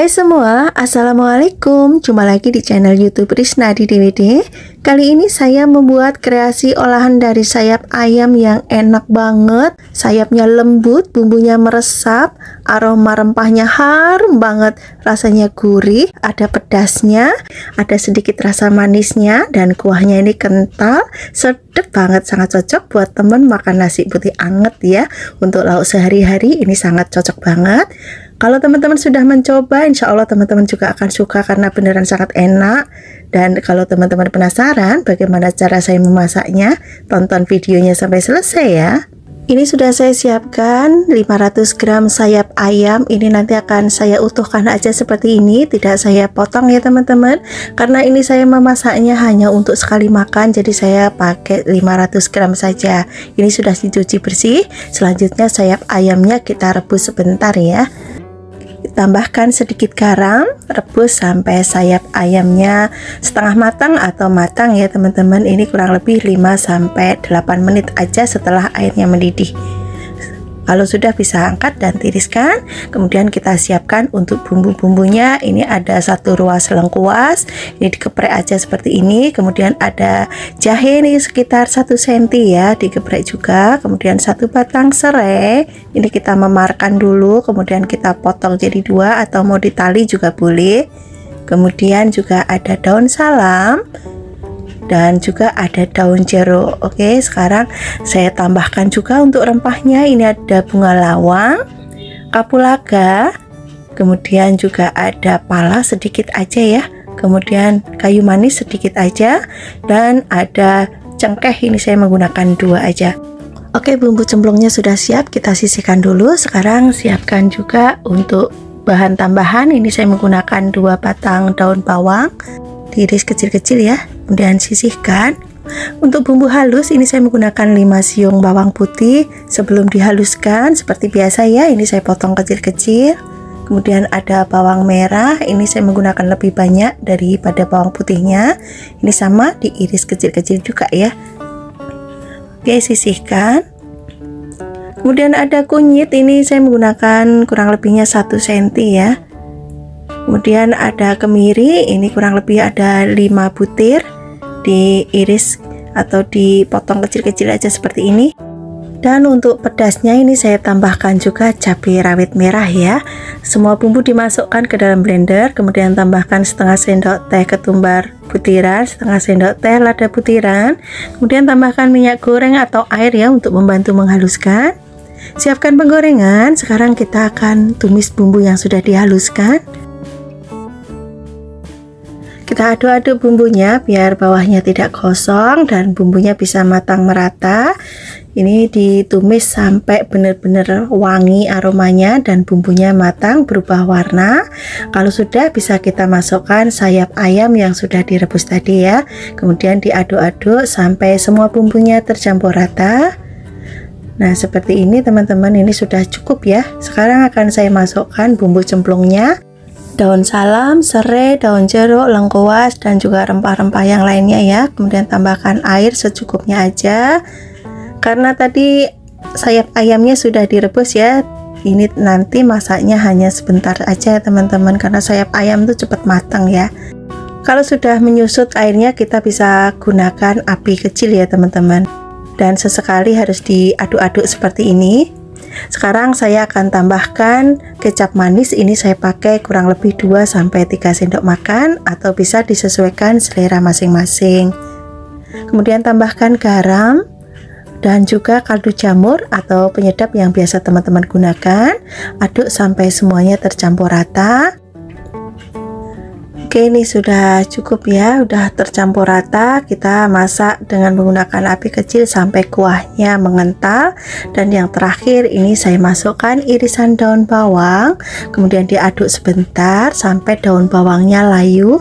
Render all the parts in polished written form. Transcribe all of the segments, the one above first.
Hai semua, Assalamualaikum. Jumpa lagi di channel YouTube Risnadi DWD. Kali ini saya membuat kreasi olahan dari sayap ayam yang enak banget. Sayapnya lembut, bumbunya meresap, aroma rempahnya harum banget, rasanya gurih, ada pedasnya, ada sedikit rasa manisnya, dan kuahnya ini kental, sedap banget, sangat cocok buat temen makan nasi putih anget ya. Untuk lauk sehari-hari ini sangat cocok banget. Kalau teman-teman sudah mencoba, insya Allah teman-teman juga akan suka karena beneran sangat enak. Dan kalau teman-teman penasaran bagaimana cara saya memasaknya, tonton videonya sampai selesai ya. Ini sudah saya siapkan 500 gram sayap ayam. Ini nanti akan saya utuhkan aja seperti ini, tidak saya potong ya teman-teman. Karena ini saya memasaknya hanya untuk sekali makan, jadi saya pakai 500 gram saja. Ini sudah dicuci bersih. Selanjutnya sayap ayamnya kita rebus sebentar ya. Tambahkan sedikit garam, rebus sampai sayap ayamnya setengah matang atau matang ya teman-teman. Ini kurang lebih 5-8 menit aja setelah airnya mendidih. Kalau sudah bisa angkat dan tiriskan. Kemudian kita siapkan untuk bumbu-bumbunya. Ini ada 1 ruas lengkuas, ini dikeprek aja seperti ini. Kemudian ada jahe nih sekitar 1 cm ya, dikeprek juga. Kemudian 1 batang serai, ini kita memarkan dulu, kemudian kita potong jadi 2 atau mau ditali juga boleh. Kemudian juga ada daun salam dan juga ada daun jeruk. Oke, sekarang saya tambahkan juga untuk rempahnya. Ini ada bunga lawang, kapulaga, kemudian juga ada pala sedikit aja ya, kemudian kayu manis sedikit aja, dan ada cengkeh. Ini saya menggunakan 2 aja. Oke, bumbu cemplungnya sudah siap, kita sisihkan dulu. Sekarang siapkan juga untuk bahan tambahan. Ini saya menggunakan 2 batang daun bawang, diiris kecil-kecil ya, kemudian sisihkan. Untuk bumbu halus ini saya menggunakan 5 siung bawang putih. Sebelum dihaluskan seperti biasa ya, ini saya potong kecil-kecil. Kemudian ada bawang merah, ini saya menggunakan lebih banyak daripada bawang putihnya. Ini sama diiris kecil-kecil juga ya. Oke, sisihkan. Kemudian ada kunyit, ini saya menggunakan kurang lebihnya 1 cm ya. Kemudian ada kemiri, ini kurang lebih ada 5 butir, diiris atau dipotong kecil-kecil aja seperti ini. Dan untuk pedasnya ini saya tambahkan juga cabai rawit merah ya. Semua bumbu dimasukkan ke dalam blender, kemudian tambahkan setengah sendok teh ketumbar butiran, setengah sendok teh lada butiran, kemudian tambahkan minyak goreng atau air ya untuk membantu menghaluskan. Siapkan penggorengan. Sekarang kita akan tumis bumbu yang sudah dihaluskan. Kita aduk-aduk bumbunya biar bawahnya tidak gosong dan bumbunya bisa matang merata. Ini ditumis sampai benar-benar wangi aromanya dan bumbunya matang berubah warna. Kalau sudah, bisa kita masukkan sayap ayam yang sudah direbus tadi ya. Kemudian diaduk-aduk sampai semua bumbunya tercampur rata. Nah, seperti ini teman-teman, ini sudah cukup ya. Sekarang akan saya masukkan bumbu cemplungnya. Daun salam, serai, daun jeruk, lengkuas, dan juga rempah-rempah yang lainnya ya. Kemudian tambahkan air secukupnya aja. Karena tadi sayap ayamnya sudah direbus ya, ini nanti masaknya hanya sebentar aja teman-teman, karena sayap ayam itu cepat matang ya. Kalau sudah menyusut airnya, kita bisa gunakan api kecil ya teman-teman. Dan sesekali harus diaduk-aduk seperti ini. Sekarang saya akan tambahkan kecap manis. Ini saya pakai kurang lebih 2-3 sendok makan, atau bisa disesuaikan selera masing-masing. Kemudian tambahkan garam dan juga kaldu jamur atau penyedap yang biasa teman-teman gunakan. Aduk sampai semuanya tercampur rata. Oke, ini sudah cukup ya, udah tercampur rata. Kita masak dengan menggunakan api kecil sampai kuahnya mengental. Dan yang terakhir ini saya masukkan irisan daun bawang, kemudian diaduk sebentar sampai daun bawangnya layu.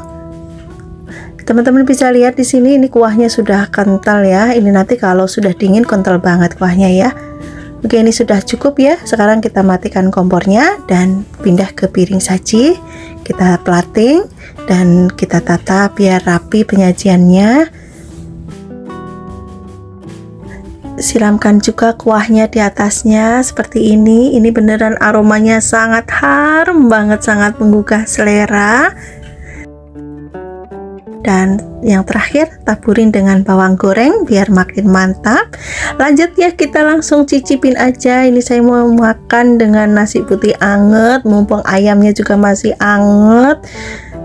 Teman-teman bisa lihat di sini, ini kuahnya sudah kental ya. Ini nanti kalau sudah dingin kental banget kuahnya ya. Oke, ini sudah cukup ya. Sekarang kita matikan kompornya dan pindah ke piring saji. Kita plating dan kita tata biar rapi penyajiannya. siramkan juga kuahnya di atasnya seperti ini. Ini beneran aromanya sangat harum banget, sangat menggugah selera. Dan yang terakhir, taburin dengan bawang goreng biar makin mantap. Lanjut ya, kita langsung cicipin aja. Ini saya mau makan dengan nasi putih anget, mumpung ayamnya juga masih anget.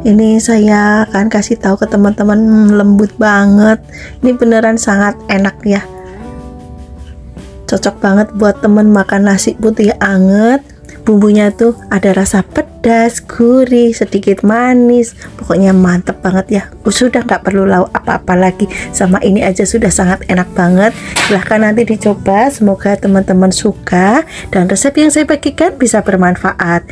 Ini saya akan kasih tahu ke teman-teman, lembut banget. Ini beneran sangat enak ya. Cocok banget buat temen makan nasi putih anget. Bumbunya tuh ada rasa pedas, gurih, sedikit manis, pokoknya mantep banget ya. Sudah nggak perlu lauk apa-apa lagi, sama ini aja sudah sangat enak banget. Silahkan nanti dicoba, semoga teman-teman suka dan resep yang saya bagikan bisa bermanfaat.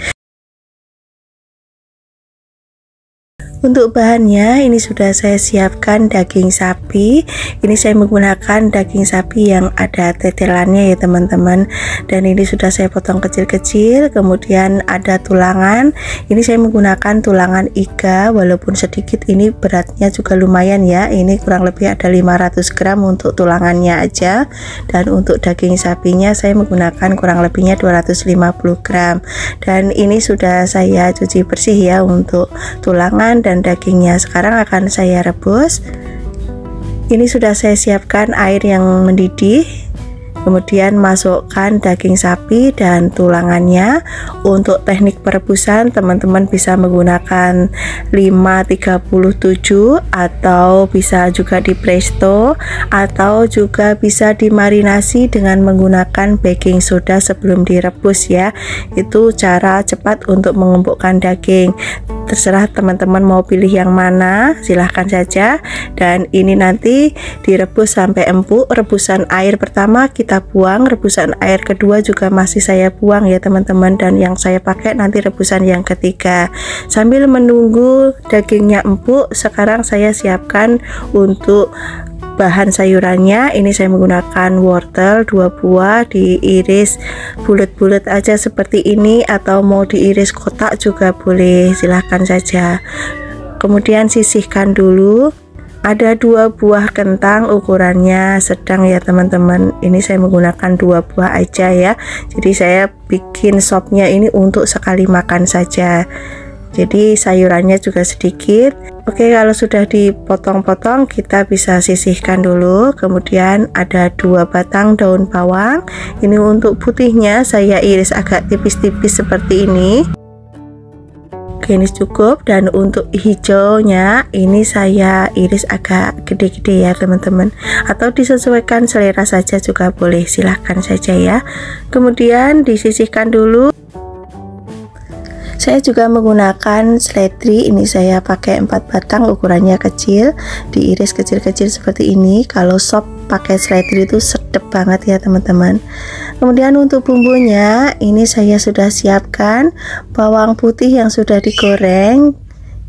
Untuk bahannya ini sudah saya siapkan daging sapi. Ini saya menggunakan daging sapi yang ada tetelannya ya teman-teman. Dan ini sudah saya potong kecil-kecil. Kemudian ada tulangan. Ini saya menggunakan tulangan iga, walaupun sedikit, ini beratnya juga lumayan ya. Ini kurang lebih ada 500 gram untuk tulangannya aja. Dan untuk daging sapinya saya menggunakan kurang lebihnya 250 gram. Dan ini sudah saya cuci bersih ya untuk tulangan dan dagingnya. Sekarang akan saya rebus. Ini sudah saya siapkan air yang mendidih, kemudian masukkan daging sapi dan tulangannya. Untuk teknik perebusan teman-teman bisa menggunakan 537 atau bisa juga di presto, atau juga bisa dimarinasi dengan menggunakan baking soda sebelum direbus ya. Itu cara cepat untuk mengempukkan daging. Terserah teman-teman mau pilih yang mana, silahkan saja. Dan ini nanti direbus sampai empuk. Rebusan air pertama kita buang, rebusan air kedua juga masih saya buang ya teman-teman, dan yang saya pakai nanti rebusan yang ketiga. Sambil menunggu dagingnya empuk, sekarang saya siapkan untuk bahan sayurannya. Ini saya menggunakan wortel 2 buah, diiris bulat-bulat aja seperti ini, atau mau diiris kotak juga boleh, silahkan saja. Kemudian sisihkan dulu. Ada 2 buah kentang, ukurannya sedang ya teman-teman. Ini saya menggunakan 2 buah aja ya. Jadi saya bikin sopnya ini untuk sekali makan saja. Jadi sayurannya juga sedikit. Oke, kalau sudah dipotong-potong kita bisa sisihkan dulu. Kemudian ada 2 batang daun bawang. Ini untuk putihnya saya iris agak tipis-tipis seperti ini. Oke, ini cukup. Dan untuk hijaunya ini saya iris agak gede-gede ya teman-teman, atau disesuaikan selera saja juga boleh, silahkan saja ya. Kemudian disisihkan dulu. Saya juga menggunakan seledri. Ini saya pakai 4 batang, ukurannya kecil, diiris kecil-kecil seperti ini. Kalau sop pakai seledri itu sedap banget ya teman-teman. Kemudian untuk bumbunya ini saya sudah siapkan bawang putih yang sudah digoreng.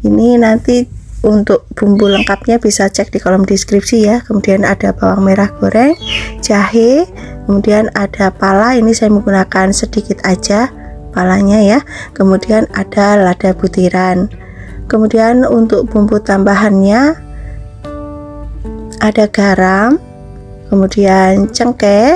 Ini nanti untuk bumbu lengkapnya bisa cek di kolom deskripsi ya. Kemudian ada bawang merah goreng, jahe, kemudian ada pala. Ini saya menggunakan sedikit aja palanya ya. Kemudian ada lada butiran. Kemudian untuk bumbu tambahannya ada garam, kemudian cengkeh,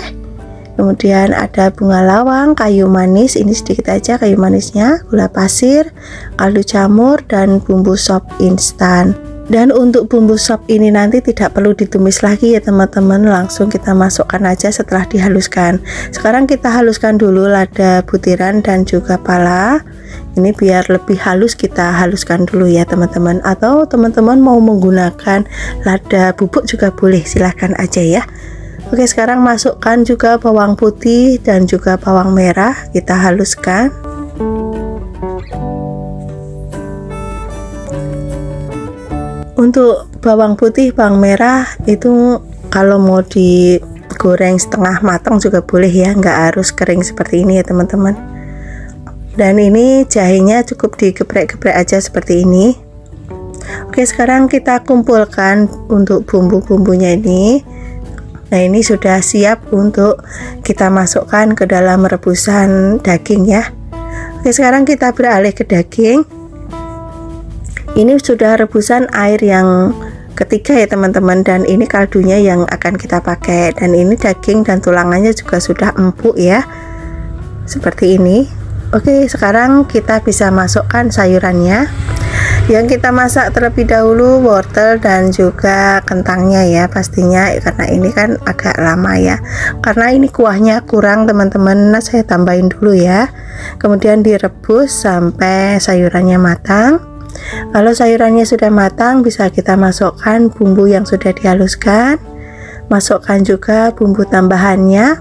kemudian ada bunga lawang, kayu manis, ini sedikit aja kayu manisnya, gula pasir, kaldu jamur, dan bumbu sop instan. Dan untuk bumbu sop ini nanti tidak perlu ditumis lagi ya teman-teman, langsung kita masukkan aja setelah dihaluskan. Sekarang kita haluskan dulu lada butiran dan juga pala. Ini biar lebih halus kita haluskan dulu ya teman-teman, atau teman-teman mau menggunakan lada bubuk juga boleh, silahkan aja ya. Oke, sekarang masukkan juga bawang putih dan juga bawang merah, kita haluskan. Untuk bawang putih, bawang merah itu kalau mau digoreng setengah matang juga boleh ya, nggak harus kering seperti ini ya teman-teman. Dan ini jahenya cukup digeprek-geprek aja seperti ini. Oke, sekarang kita kumpulkan untuk bumbu-bumbunya ini. Nah, ini sudah siap untuk kita masukkan ke dalam rebusan daging ya. Oke, sekarang kita beralih ke daging. Ini sudah rebusan air yang ketiga ya teman-teman, dan ini kaldunya yang akan kita pakai, dan ini daging dan tulangannya juga sudah empuk ya, seperti ini. Oke, sekarang kita bisa masukkan sayurannya. Yang kita masak terlebih dahulu wortel dan juga kentangnya ya pastinya, karena ini kan agak lama ya, karena ini kuahnya kurang teman-teman. Nah, saya tambahin dulu ya, kemudian direbus sampai sayurannya matang. Kalau sayurannya sudah matang, bisa kita masukkan bumbu yang sudah dihaluskan, masukkan juga bumbu tambahannya,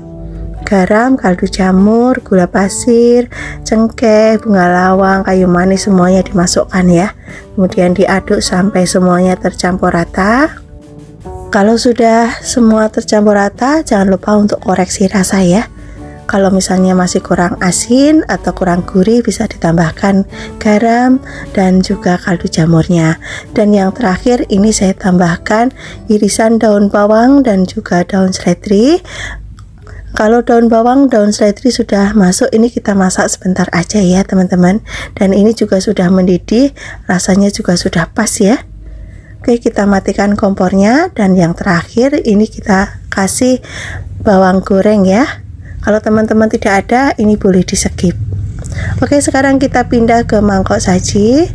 garam, kaldu jamur, gula pasir, cengkeh, bunga lawang, kayu manis, semuanya dimasukkan ya. Kemudian diaduk sampai semuanya tercampur rata. Kalau sudah semua tercampur rata, jangan lupa untuk koreksi rasa ya. Kalau misalnya masih kurang asin atau kurang gurih, bisa ditambahkan garam dan juga kaldu jamurnya. Dan yang terakhir ini saya tambahkan irisan daun bawang dan juga daun seledri. Kalau daun bawang, daun seledri sudah masuk, ini kita masak sebentar aja ya teman-teman. Dan ini juga sudah mendidih, rasanya juga sudah pas ya. Oke, kita matikan kompornya, dan yang terakhir ini kita kasih bawang goreng ya. Kalau teman-teman tidak ada, ini boleh di skip. Oke, sekarang kita pindah ke mangkok saji.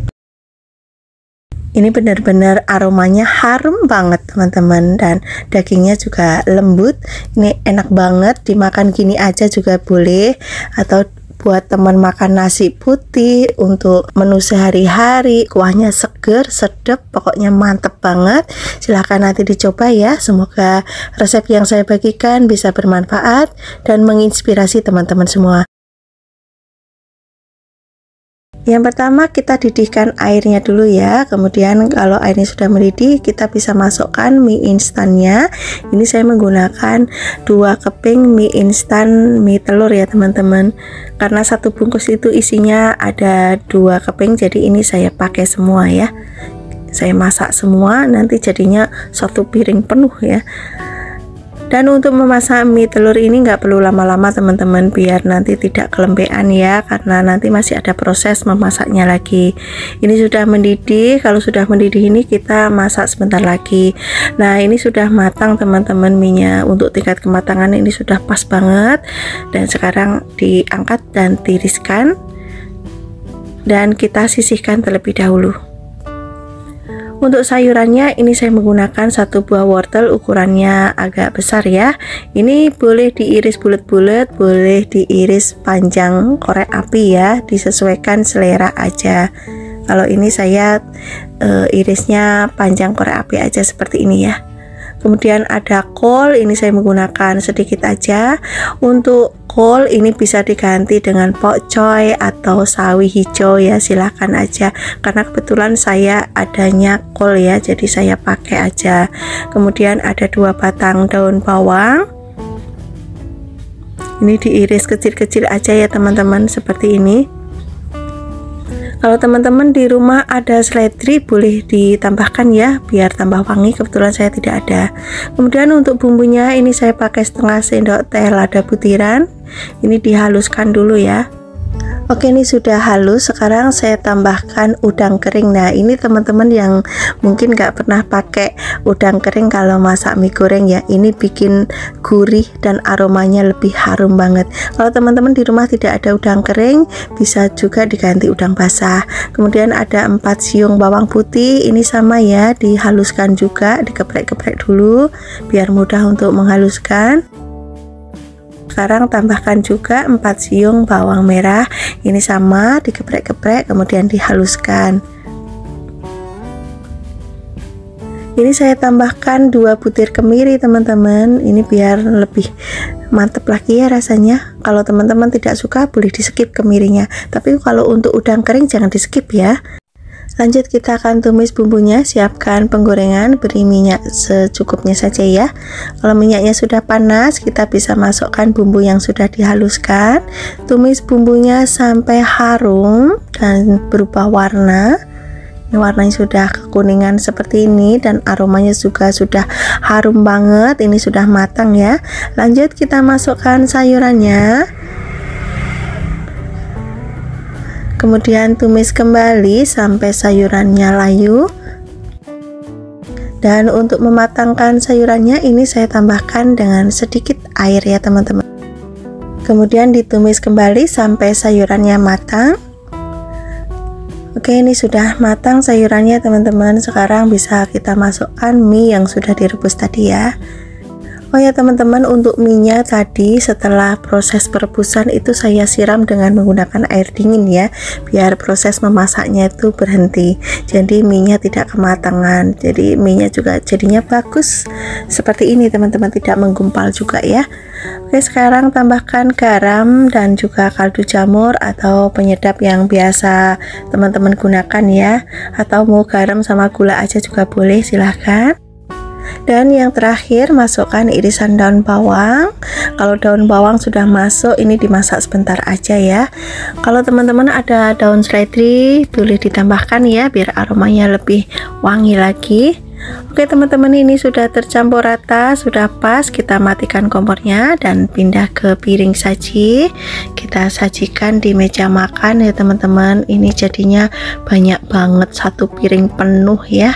Ini benar-benar aromanya harum banget teman-teman, dan dagingnya juga lembut. Ini enak banget, dimakan gini aja juga boleh, atau buat teman makan nasi putih untuk menu sehari-hari. Kuahnya seger, sedap, pokoknya mantep banget. Silahkan nanti dicoba ya. Semoga resep yang saya bagikan bisa bermanfaat dan menginspirasi teman-teman semua. Yang pertama, kita didihkan airnya dulu ya. Kemudian kalau airnya sudah mendidih, kita bisa masukkan mie instannya. Ini saya menggunakan 2 keping mie instan mie telur ya teman-teman, karena satu bungkus itu isinya ada 2 keping, jadi ini saya pakai semua ya. Saya masak semua, nanti jadinya 1 piring penuh ya. Dan untuk memasak mie telur ini nggak perlu lama-lama teman-teman, biar nanti tidak kelembean ya, karena nanti masih ada proses memasaknya lagi. Ini sudah mendidih. Kalau sudah mendidih ini kita masak sebentar lagi. Nah, ini sudah matang teman-teman mie-nya. Untuk tingkat kematangan ini sudah pas banget. Dan sekarang diangkat dan tiriskan, dan kita sisihkan terlebih dahulu. Untuk sayurannya ini saya menggunakan 1 buah wortel, ukurannya agak besar ya. Ini boleh diiris bulat-bulat, boleh diiris panjang korek api ya, disesuaikan selera aja. Kalau ini saya irisnya panjang korek api aja seperti ini ya. Kemudian ada kol, ini saya menggunakan sedikit aja. Untuk kol ini bisa diganti dengan pokcoy atau sawi hijau ya, silahkan aja, karena kebetulan saya adanya kol ya, jadi saya pakai aja. Kemudian ada 2 batang daun bawang, ini diiris kecil-kecil aja ya teman-teman, seperti ini. Kalau teman-teman di rumah ada seledri, boleh ditambahkan ya, biar tambah wangi. Kebetulan saya tidak ada. Kemudian untuk bumbunya ini saya pakai setengah sendok teh lada butiran. Ini dihaluskan dulu ya. Oke, ini sudah halus. Sekarang saya tambahkan udang kering. Nah, ini teman-teman yang mungkin nggak pernah pakai udang kering kalau masak mie goreng ya, ini bikin gurih dan aromanya lebih harum banget. Kalau teman-teman di rumah tidak ada udang kering, bisa juga diganti udang basah. Kemudian ada 4 siung bawang putih. Ini sama ya, dihaluskan juga, dikeprek-keprek dulu biar mudah untuk menghaluskan. Sekarang tambahkan juga 4 siung bawang merah. Ini sama, dikeprek-keprek kemudian dihaluskan. Ini saya tambahkan 2 butir kemiri teman-teman. Ini biar lebih mantep lagi ya rasanya. Kalau teman-teman tidak suka boleh di skip kemirinya, tapi kalau untuk udang kering jangan di skip ya. Lanjut, kita akan tumis bumbunya. Siapkan penggorengan, beri minyak secukupnya saja ya. Kalau minyaknya sudah panas, kita bisa masukkan bumbu yang sudah dihaluskan. Tumis bumbunya sampai harum dan berubah warna. Ini warnanya sudah kekuningan seperti ini, dan aromanya juga sudah harum banget. Ini sudah matang ya. Lanjut, kita masukkan sayurannya. Kemudian tumis kembali sampai sayurannya layu. Dan untuk mematangkan sayurannya ini saya tambahkan dengan sedikit air ya teman-teman. Kemudian ditumis kembali sampai sayurannya matang. Oke, ini sudah matang sayurannya teman-teman. Sekarang bisa kita masukkan mie yang sudah direbus tadi ya. Oh ya teman-teman, untuk mie-nya tadi setelah proses perebusan itu saya siram dengan menggunakan air dingin ya, biar proses memasaknya itu berhenti. Jadi mie-nya tidak kematangan. Jadi mie-nya juga jadinya bagus seperti ini teman-teman, tidak menggumpal juga ya. Oke, sekarang tambahkan garam dan juga kaldu jamur atau penyedap yang biasa teman-teman gunakan ya, atau mau garam sama gula aja juga boleh, silahkan. Dan yang terakhir masukkan irisan daun bawang. Kalau daun bawang sudah masuk, ini dimasak sebentar aja ya. Kalau teman-teman ada daun seledri boleh ditambahkan ya, biar aromanya lebih wangi lagi. Oke teman-teman, ini sudah tercampur rata, sudah pas. Kita matikan kompornya dan pindah ke piring saji. Kita sajikan di meja makan ya teman-teman. Ini jadinya banyak banget, satu piring penuh ya.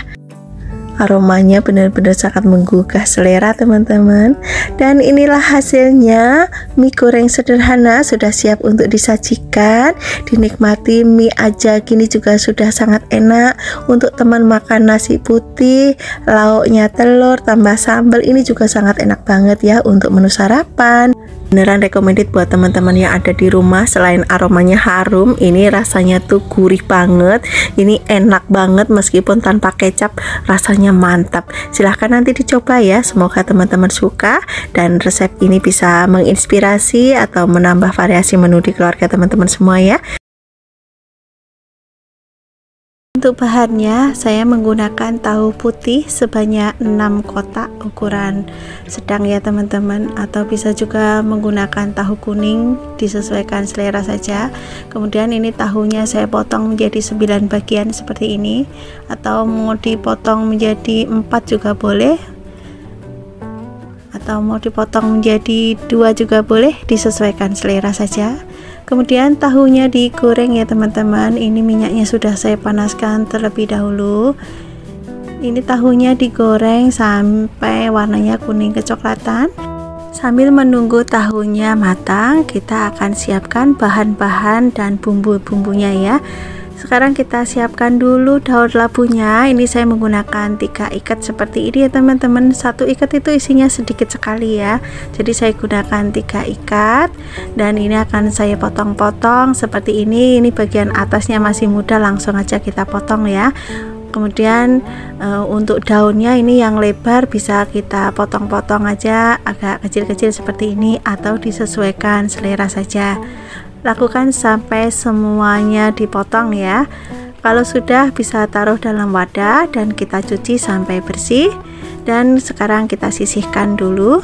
Aromanya benar-benar sangat menggugah selera teman-teman. Dan inilah hasilnya, mie goreng sederhana sudah siap untuk disajikan. Dinikmati mie aja gini juga sudah sangat enak. Untuk teman makan nasi putih, lauknya telur tambah sambal, ini juga sangat enak banget ya untuk menu sarapan. Beneran recommended buat teman-teman yang ada di rumah. Selain aromanya harum, ini rasanya tuh gurih banget. Ini enak banget meskipun tanpa kecap, rasanya mantap. Silahkan nanti dicoba ya. Semoga teman-teman suka dan resep ini bisa menginspirasi atau menambah variasi menu di keluarga teman-teman semua ya. Untuk bahannya saya menggunakan tahu putih sebanyak 6 kotak ukuran sedang ya teman-teman, atau bisa juga menggunakan tahu kuning, disesuaikan selera saja. Kemudian ini tahunya saya potong menjadi 9 bagian seperti ini, atau mau dipotong menjadi 4 juga boleh, atau mau dipotong menjadi 2 juga boleh, disesuaikan selera saja. Kemudian tahunya digoreng ya teman-teman. Ini minyaknya sudah saya panaskan terlebih dahulu. Ini tahunya digoreng sampai warnanya kuning kecoklatan. Sambil menunggu tahunya matang, kita akan siapkan bahan-bahan dan bumbu-bumbunya ya. Sekarang kita siapkan dulu daun labunya. Ini saya menggunakan 3 ikat seperti ini ya teman-teman. 1 ikat itu isinya sedikit sekali ya, jadi saya gunakan 3 ikat. Dan ini akan saya potong-potong seperti ini. Ini bagian atasnya masih muda, langsung aja kita potong ya. Kemudian untuk daunnya ini yang lebar bisa kita potong-potong aja agak kecil-kecil seperti ini, atau disesuaikan selera saja. Lakukan sampai semuanya dipotong ya. Kalau sudah, bisa taruh dalam wadah dan kita cuci sampai bersih. Dan sekarang kita sisihkan dulu.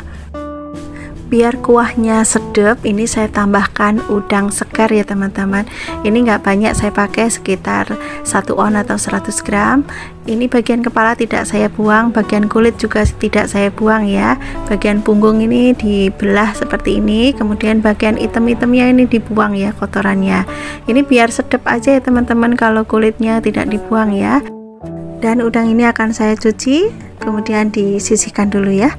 Biar kuahnya sedap, ini saya tambahkan udang segar ya teman-teman. Ini nggak banyak, saya pakai sekitar 1 on atau 100 gram. Ini bagian kepala tidak saya buang, bagian kulit juga tidak saya buang ya. Bagian punggung ini dibelah seperti ini, kemudian bagian item-itemnya ini dibuang ya, kotorannya. Ini biar sedap aja ya teman-teman kalau kulitnya tidak dibuang ya. Dan udang ini akan saya cuci, kemudian disisihkan dulu ya.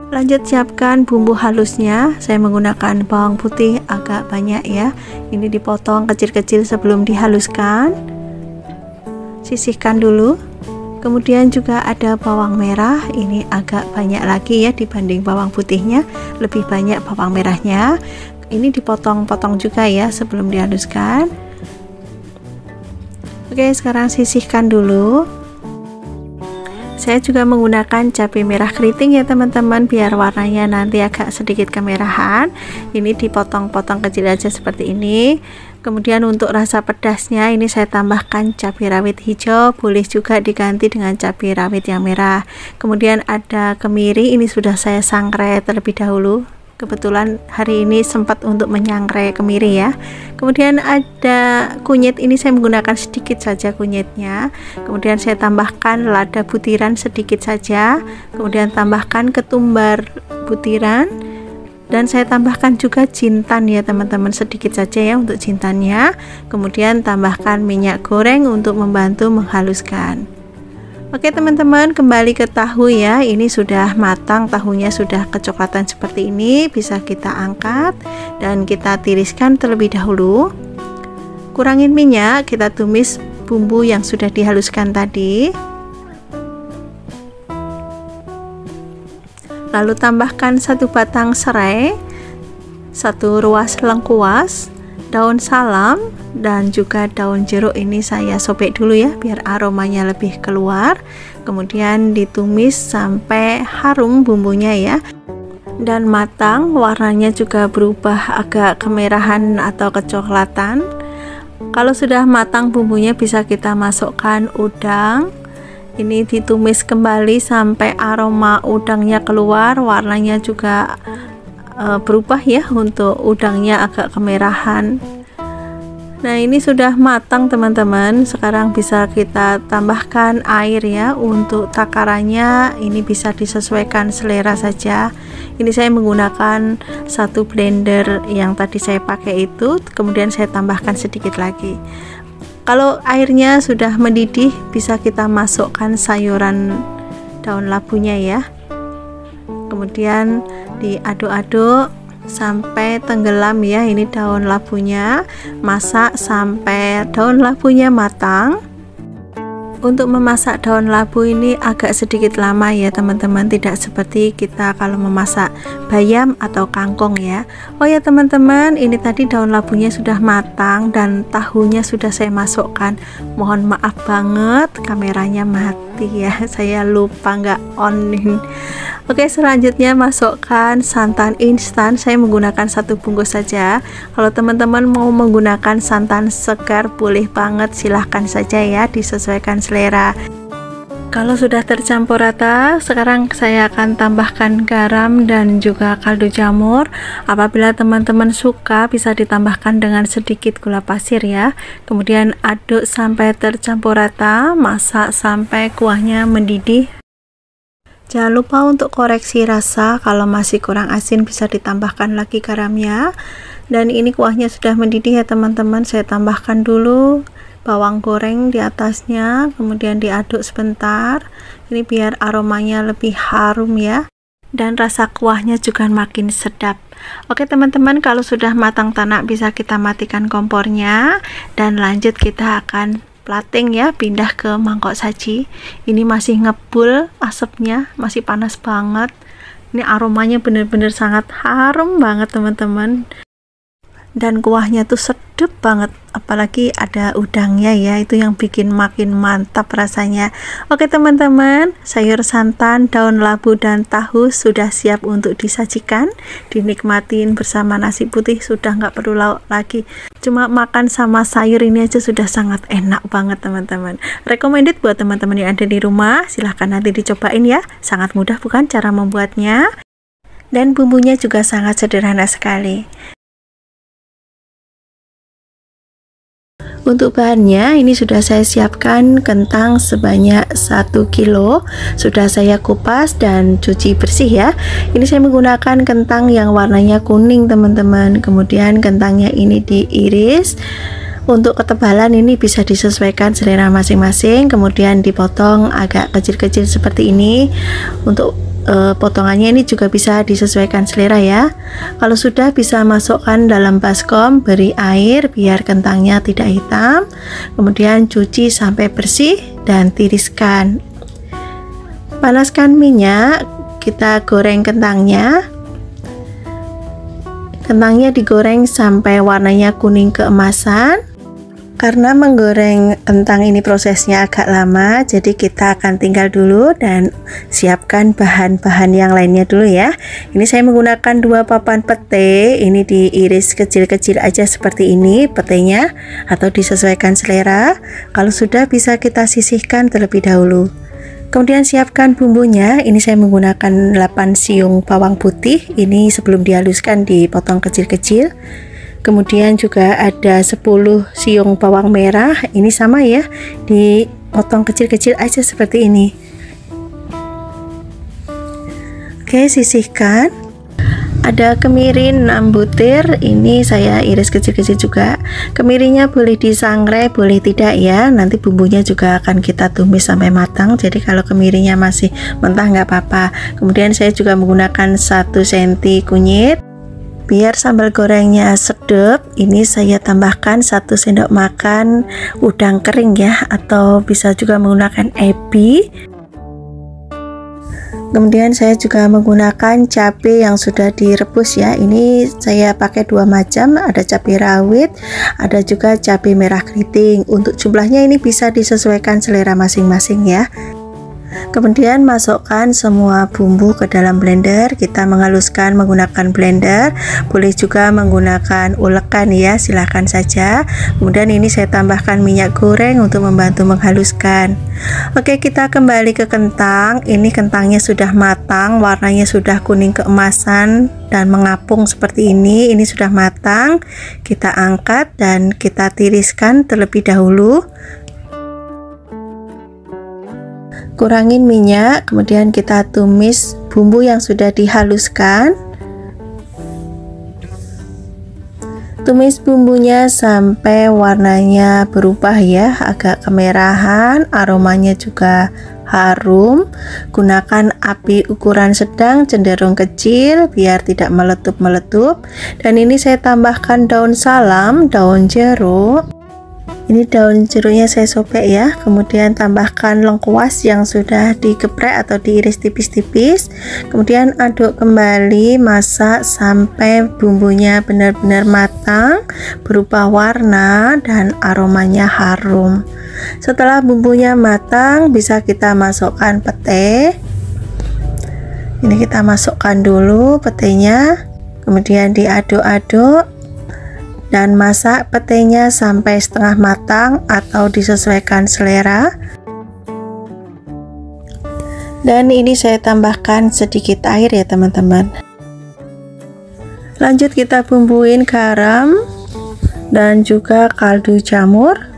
Lanjut siapkan bumbu halusnya. Saya menggunakan bawang putih agak banyak ya. Ini dipotong kecil-kecil sebelum dihaluskan. Sisihkan dulu. Kemudian juga ada bawang merah. Ini agak banyak lagi ya dibanding bawang putihnya. Lebih banyak bawang merahnya. Ini dipotong-potong juga ya sebelum dihaluskan. Oke, sekarang sisihkan dulu. Saya juga menggunakan cabai merah keriting ya teman-teman, biar warnanya nanti agak sedikit kemerahan. Ini dipotong-potong kecil aja seperti ini. Kemudian untuk rasa pedasnya ini saya tambahkan cabai rawit hijau, boleh juga diganti dengan cabai rawit yang merah. Kemudian ada kemiri, ini sudah saya sangrai terlebih dahulu. Kebetulan hari ini sempat untuk menyangrai kemiri ya. Kemudian ada kunyit, ini saya menggunakan sedikit saja kunyitnya. Kemudian saya tambahkan lada butiran sedikit saja. Kemudian tambahkan ketumbar butiran. Dan saya tambahkan juga jintan ya teman-teman, sedikit saja ya untuk jintannya. Kemudian tambahkan minyak goreng untuk membantu menghaluskan. Oke teman-teman, kembali ke tahu ya. Ini sudah matang, tahunya sudah kecoklatan seperti ini. Bisa kita angkat dan kita tiriskan terlebih dahulu. Kurangin minyak, kita tumis bumbu yang sudah dihaluskan tadi. Lalu tambahkan 1 batang serai, 1 ruas lengkuas, daun salam, dan juga daun jeruk. Ini saya sobek dulu ya biar aromanya lebih keluar. Kemudian ditumis sampai harum bumbunya ya, dan matang, warnanya juga berubah agak kemerahan atau kecoklatan. Kalau sudah matang bumbunya, bisa kita masukkan udang. Ini ditumis kembali sampai aroma udangnya keluar, warnanya juga berubah ya, untuk udangnya agak kemerahan. Nah, ini sudah matang teman-teman. Sekarang bisa kita tambahkan air ya. Untuk takarannya ini bisa disesuaikan selera saja. Ini saya menggunakan 1 blender yang tadi saya pakai itu, kemudian saya tambahkan sedikit lagi. Kalau airnya sudah mendidih, bisa kita masukkan sayuran daun labunya ya. Kemudian diaduk-aduk sampai tenggelam ya, ini daun labunya. Masak sampai daun labunya matang. Untuk memasak daun labu ini agak sedikit lama ya teman-teman, tidak seperti kita kalau memasak bayam atau kangkung ya. Oh ya teman-teman, ini tadi daun labunya sudah matang dan tahunya sudah saya masukkan. Mohon maaf banget kameranya mati ya, saya lupa nggak on. Oke, selanjutnya masukkan santan instan. Saya menggunakan 1 bungkus saja. Kalau teman-teman mau menggunakan santan segar boleh banget, silahkan saja ya, disesuaikan selera. Kalau sudah tercampur rata, sekarang saya akan tambahkan garam dan juga kaldu jamur. Apabila teman-teman suka, bisa ditambahkan dengan sedikit gula pasir ya. Kemudian aduk sampai tercampur rata, masak sampai kuahnya mendidih. Jangan lupa untuk koreksi rasa, kalau masih kurang asin bisa ditambahkan lagi garamnya. Dan ini kuahnya sudah mendidih ya teman-teman. Saya tambahkan dulu bawang goreng di atasnya, kemudian diaduk sebentar. Ini biar aromanya lebih harum ya, dan rasa kuahnya juga makin sedap. Oke teman-teman, kalau sudah matang tanak bisa kita matikan kompornya dan lanjut kita akan plating ya, pindah ke mangkok saji. Ini masih ngebul asapnya, masih panas banget. Ini aromanya bener-bener sangat harum banget teman-teman, dan kuahnya tuh sedap banget, apalagi ada udangnya ya, itu yang bikin makin mantap rasanya. Oke teman-teman, sayur santan, daun labu, dan tahu sudah siap untuk disajikan. Dinikmatin bersama nasi putih, sudah nggak perlu lauk lagi, cuma makan sama sayur ini aja sudah sangat enak banget teman-teman. Recommended buat teman-teman yang ada di rumah, silahkan nanti dicobain ya. Sangat mudah bukan cara membuatnya, dan bumbunya juga sangat sederhana sekali. Untuk bahannya, ini sudah saya siapkan kentang sebanyak 1 kilo. Sudah saya kupas dan cuci bersih ya. Ini saya menggunakan kentang yang warnanya kuning teman-teman. Kemudian kentangnya ini diiris. Untuk ketebalan ini bisa disesuaikan selera masing-masing. Kemudian dipotong agak kecil-kecil seperti ini. Untuk potongannya ini juga bisa disesuaikan selera ya. Kalau sudah, bisa masukkan dalam baskom, beri air biar kentangnya tidak hitam. Kemudian cuci sampai bersih dan tiriskan. Panaskan minyak, kita goreng kentangnya. Kentangnya digoreng sampai warnanya kuning keemasan. Karena menggoreng kentang ini prosesnya agak lama, jadi kita akan tinggal dulu dan siapkan bahan-bahan yang lainnya dulu ya. Ini saya menggunakan 2 papan pete, ini diiris kecil-kecil aja seperti ini petenya, atau disesuaikan selera. Kalau sudah, bisa kita sisihkan terlebih dahulu. Kemudian siapkan bumbunya. Ini saya menggunakan 8 siung bawang putih, ini sebelum dihaluskan dipotong kecil-kecil. Kemudian juga ada 10 siung bawang merah, ini sama ya, dipotong kecil-kecil aja seperti ini. Oke, sisihkan. Ada kemiri 6 butir, ini saya iris kecil-kecil juga. Kemirinya boleh disangrai, boleh tidak ya, nanti bumbunya juga akan kita tumis sampai matang, jadi kalau kemirinya masih mentah nggak apa-apa. Kemudian saya juga menggunakan 1 cm kunyit. Biar sambal gorengnya sedap, ini saya tambahkan 1 sendok makan udang kering ya, atau bisa juga menggunakan ebi. Kemudian saya juga menggunakan cabai yang sudah direbus ya. Ini saya pakai 2 macam, ada cabai rawit, ada juga cabai merah keriting. Untuk jumlahnya ini bisa disesuaikan selera masing-masing ya. Kemudian masukkan semua bumbu ke dalam blender, kita menghaluskan menggunakan blender, boleh juga menggunakan ulekan ya, silahkan saja. Kemudian ini saya tambahkan minyak goreng untuk membantu menghaluskan. Oke, kita kembali ke kentang. Ini kentangnya sudah matang, warnanya sudah kuning keemasan dan mengapung seperti ini. Ini sudah matang, kita angkat dan kita tiriskan terlebih dahulu. Kurangin minyak, kemudian kita tumis bumbu yang sudah dihaluskan. Tumis bumbunya sampai warnanya berubah ya, agak kemerahan, aromanya juga harum. Gunakan api ukuran sedang cenderung kecil biar tidak meletup-meletup. Dan ini saya tambahkan daun salam, daun jeruk. Ini daun jeruknya saya sobek ya, kemudian tambahkan lengkuas yang sudah digeprek atau diiris tipis-tipis. Kemudian aduk kembali, masak sampai bumbunya benar-benar matang, berubah warna dan aromanya harum. Setelah bumbunya matang, bisa kita masukkan pete. Ini kita masukkan dulu petenya, kemudian diaduk-aduk dan masak petenya sampai setengah matang atau disesuaikan selera. Dan ini saya tambahkan sedikit air ya teman-teman. Lanjut kita bumbuin garam dan juga kaldu jamur,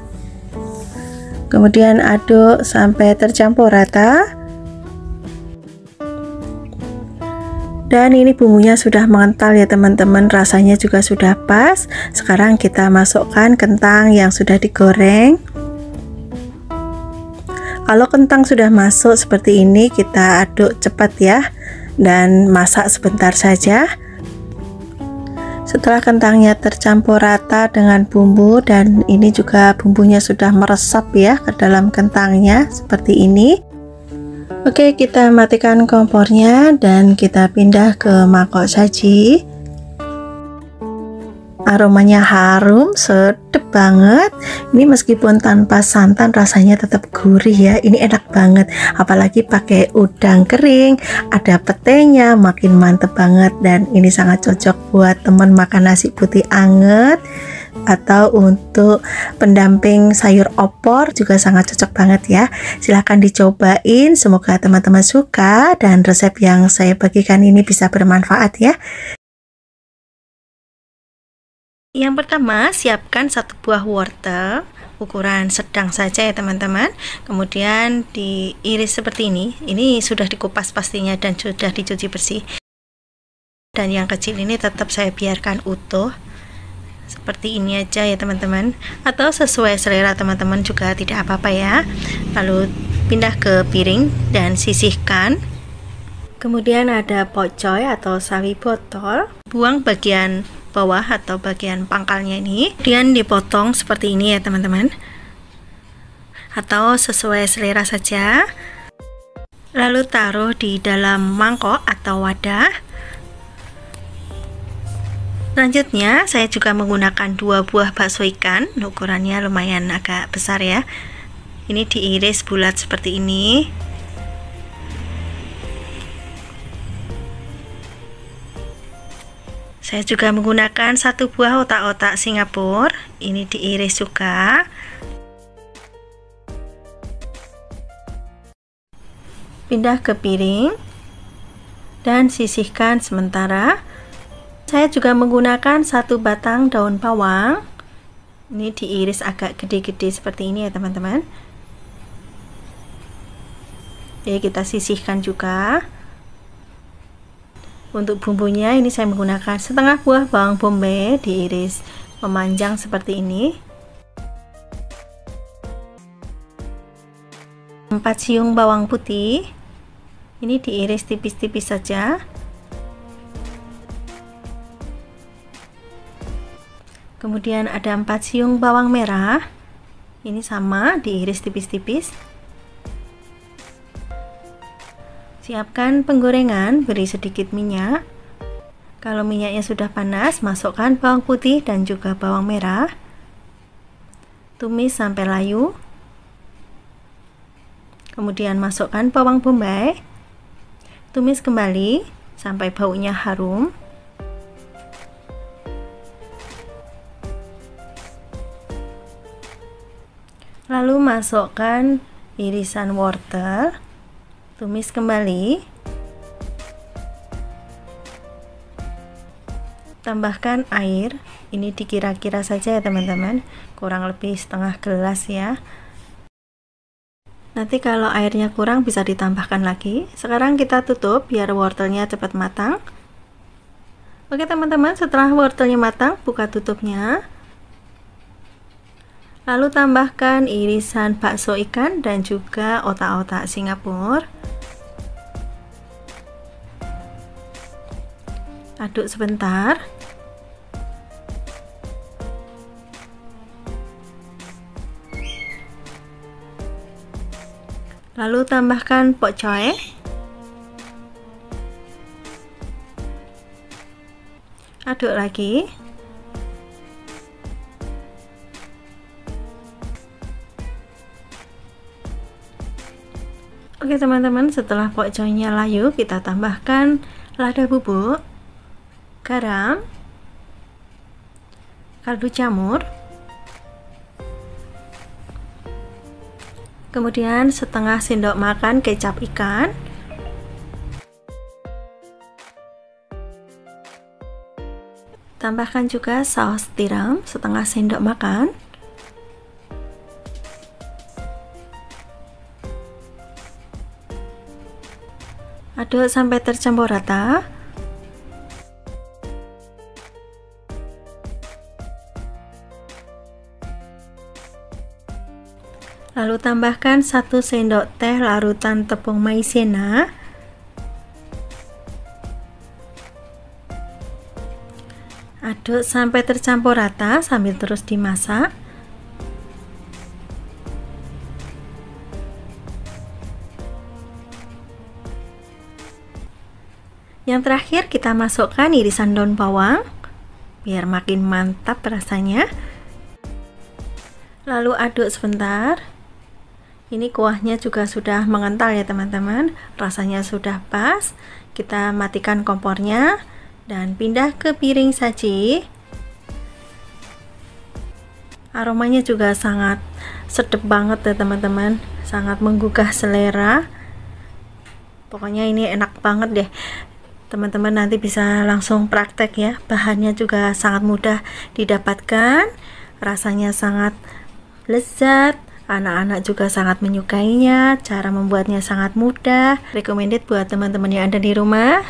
kemudian aduk sampai tercampur rata. Dan ini bumbunya sudah mengental ya teman-teman, rasanya juga sudah pas. Sekarang kita masukkan kentang yang sudah digoreng. Kalau kentang sudah masuk seperti ini, kita aduk cepat ya, dan masak sebentar saja. Setelah kentangnya tercampur rata dengan bumbu, dan ini juga bumbunya sudah meresap ya ke dalam kentangnya seperti ini. Oke, kita matikan kompornya dan kita pindah ke mangkok saji. Aromanya harum, sedap banget. Ini meskipun tanpa santan rasanya tetap gurih ya. Ini enak banget, apalagi pakai udang kering, ada petenya, makin mantep banget. Dan ini sangat cocok buat teman makan nasi putih anget, atau untuk pendamping sayur opor juga sangat cocok banget ya. Silahkan dicobain, semoga teman-teman suka dan resep yang saya bagikan ini bisa bermanfaat ya. Yang pertama, siapkan 1 buah wortel ukuran sedang saja ya teman-teman. Kemudian diiris seperti ini. Ini sudah dikupas pastinya dan sudah dicuci bersih. Dan yang kecil ini tetap saya biarkan utuh. Seperti ini aja ya teman-teman, atau sesuai selera teman-teman juga tidak apa-apa ya. Lalu pindah ke piring dan sisihkan. Kemudian ada pocoy atau sawi botol, buang bagian bawah atau bagian pangkalnya ini, kemudian dipotong seperti ini ya teman-teman, atau sesuai selera saja. Lalu taruh di dalam mangkok atau wadah. Selanjutnya saya juga menggunakan 2 buah bakso ikan, ukurannya lumayan agak besar ya. Ini diiris bulat seperti ini. Saya juga menggunakan 1 buah otak-otak Singapura, ini diiris juga. Pindah ke piring dan sisihkan sementara. Saya juga menggunakan 1 batang daun bawang. Ini diiris agak gede-gede seperti ini ya teman-teman. Jadi kita sisihkan juga. Untuk bumbunya ini saya menggunakan setengah buah bawang bombay diiris memanjang seperti ini, 4 siung bawang putih, ini diiris tipis-tipis saja. Kemudian ada 4 siung bawang merah, ini sama diiris tipis-tipis. Siapkan penggorengan, beri sedikit minyak. Kalau minyaknya sudah panas, masukkan bawang putih dan juga bawang merah. Tumis sampai layu. Kemudian masukkan bawang bombay. Tumis kembali sampai baunya harum. Lalu masukkan irisan wortel. Tumis kembali. Tambahkan air. Ini dikira-kira saja ya teman-teman. Kurang lebih setengah gelas ya. Nanti kalau airnya kurang bisa ditambahkan lagi. Sekarang kita tutup biar wortelnya cepat matang. Oke teman-teman, setelah wortelnya matang, buka tutupnya. Lalu tambahkan irisan bakso ikan dan juga otak-otak Singapura. Aduk sebentar. Lalu tambahkan pok choy. Aduk lagi. Oke teman-teman, setelah pok choy-nya layu, kita tambahkan lada bubuk, garam, kaldu jamur, kemudian setengah sendok makan kecap ikan, tambahkan juga saus tiram setengah sendok makan, aduk sampai tercampur rata. Lalu tambahkan 1 sendok teh larutan tepung maizena. Aduk sampai tercampur rata sambil terus dimasak. Yang terakhir kita masukkan irisan daun bawang biar makin mantap rasanya. Lalu aduk sebentar. Ini kuahnya juga sudah mengental ya teman-teman, rasanya sudah pas. Kita matikan kompornya dan pindah ke piring saji. Aromanya juga sangat sedap banget ya teman-teman, sangat menggugah selera. Pokoknya ini enak banget deh. Teman-teman nanti bisa langsung praktek ya. Bahannya juga sangat mudah didapatkan, rasanya sangat lezat. Anak-anak juga sangat menyukainya. Cara membuatnya sangat mudah, recommended buat teman-teman yang ada di rumah.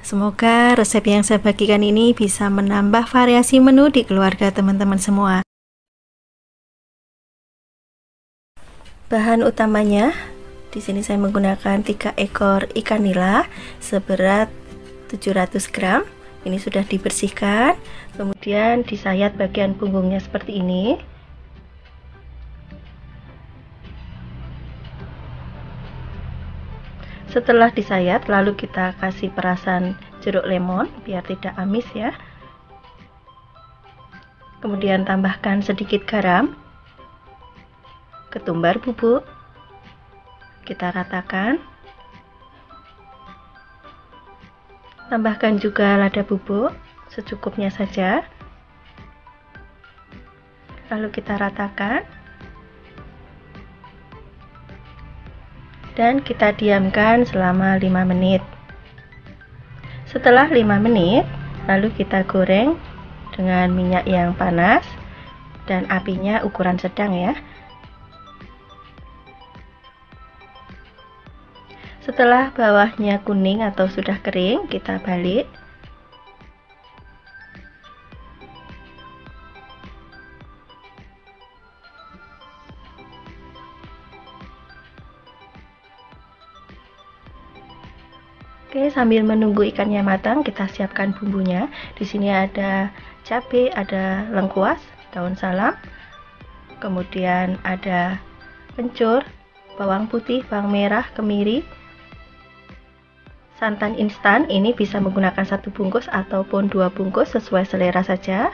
Semoga resep yang saya bagikan ini bisa menambah variasi menu di keluarga teman-teman semua. Bahan utamanya, di sini saya menggunakan 3 ekor ikan nila seberat 700 gram. Ini sudah dibersihkan, kemudian disayat bagian punggungnya seperti ini. Setelah disayat, lalu kita kasih perasan jeruk lemon biar tidak amis ya. Kemudian tambahkan sedikit garam, ketumbar bubuk, kita ratakan. Tambahkan juga lada bubuk secukupnya saja. Lalu kita ratakan. Dan kita diamkan selama 5 menit. Setelah 5 menit, lalu kita goreng dengan minyak yang panas dan apinya ukuran sedang ya. Setelah bawahnya kuning atau sudah kering, kita balik. Oke, sambil menunggu ikannya matang, kita siapkan bumbunya. Di sini ada cabai, ada lengkuas, daun salam, kemudian ada kencur, bawang putih, bawang merah, kemiri, santan instan. Ini bisa menggunakan 1 bungkus ataupun 2 bungkus sesuai selera saja.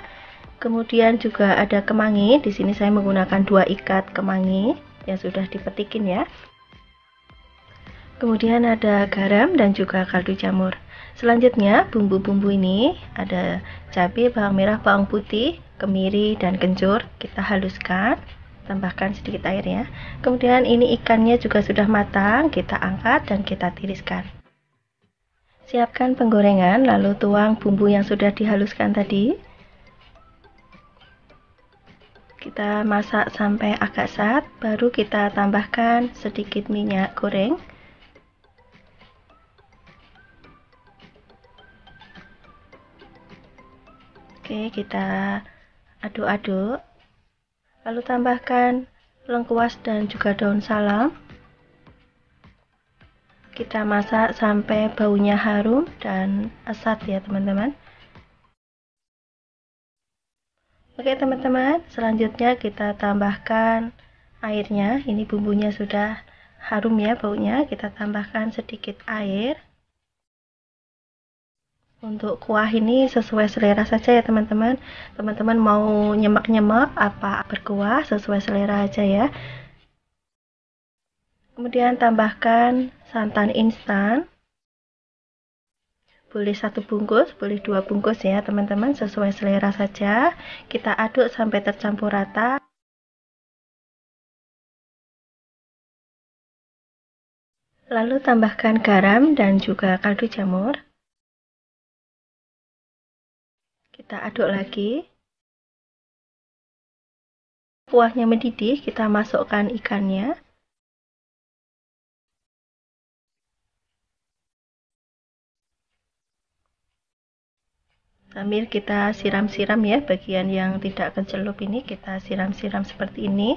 Kemudian juga ada kemangi. Di sini saya menggunakan 2 ikat kemangi yang sudah dipetikin ya. Kemudian ada garam dan juga kaldu jamur. Selanjutnya bumbu-bumbu ini ada cabai, bawang merah, bawang putih, kemiri, dan kencur. Kita haluskan, tambahkan sedikit air ya. Kemudian ini ikannya juga sudah matang, kita angkat dan kita tiriskan. Siapkan penggorengan, lalu tuang bumbu yang sudah dihaluskan tadi. Kita masak sampai agak asat, baru kita tambahkan sedikit minyak goreng. Oke, kita aduk-aduk, lalu tambahkan lengkuas dan juga daun salam. Kita masak sampai baunya harum dan asat ya teman-teman. Oke teman-teman, selanjutnya kita tambahkan airnya. Ini bumbunya sudah harum ya baunya, kita tambahkan sedikit air. Untuk kuah ini sesuai selera saja ya teman-teman. Teman-teman mau nyemak-nyemak apa berkuah, sesuai selera aja ya. Kemudian tambahkan santan instan. Boleh 1 bungkus, boleh 2 bungkus ya teman-teman, sesuai selera saja. Kita aduk sampai tercampur rata. Lalu tambahkan garam dan juga kaldu jamur. Kita aduk lagi. Kuahnya mendidih, kita masukkan ikannya. Sambil kita siram-siram ya, bagian yang tidak kecelup ini kita siram-siram seperti ini.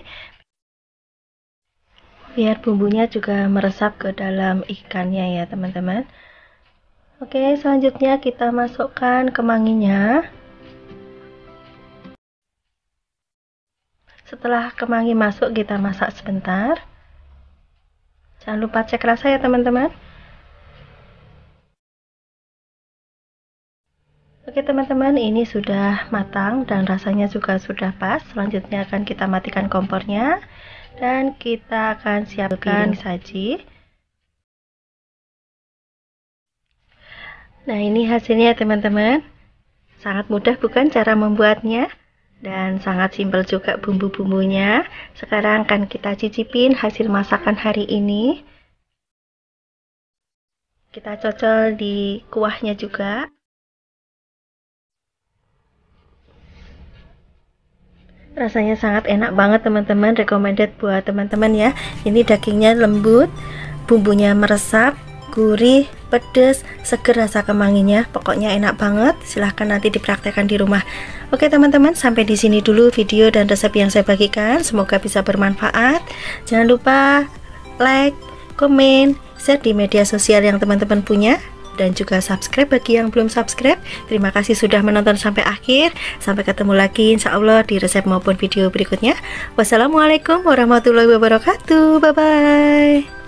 Biar bumbunya juga meresap ke dalam ikannya ya teman-teman. Oke, selanjutnya kita masukkan kemanginya. Setelah kemangi masuk, kita masak sebentar. Jangan lupa cek rasa ya teman-teman. Oke teman-teman, ini sudah matang dan rasanya juga sudah pas. Selanjutnya akan kita matikan kompornya dan kita akan siapkan saji. Nah, ini hasilnya teman-teman. Sangat mudah bukan cara membuatnya? Dan sangat simpel juga bumbu-bumbunya. Sekarang akan kita cicipin hasil masakan hari ini. Kita cocol di kuahnya juga. Rasanya sangat enak banget teman-teman, recommended buat teman-teman ya. Ini dagingnya lembut, bumbunya meresap, gurih, pedas, seger rasa kemanginya. Pokoknya enak banget. Silahkan nanti dipraktekkan di rumah. Oke teman-teman, sampai di sini dulu video dan resep yang saya bagikan. Semoga bisa bermanfaat. Jangan lupa like, komen, share di media sosial yang teman-teman punya, dan juga subscribe bagi yang belum subscribe. Terima kasih sudah menonton sampai akhir. Sampai ketemu lagi insya Allah di resep maupun video berikutnya. Wassalamualaikum warahmatullahi wabarakatuh. Bye bye.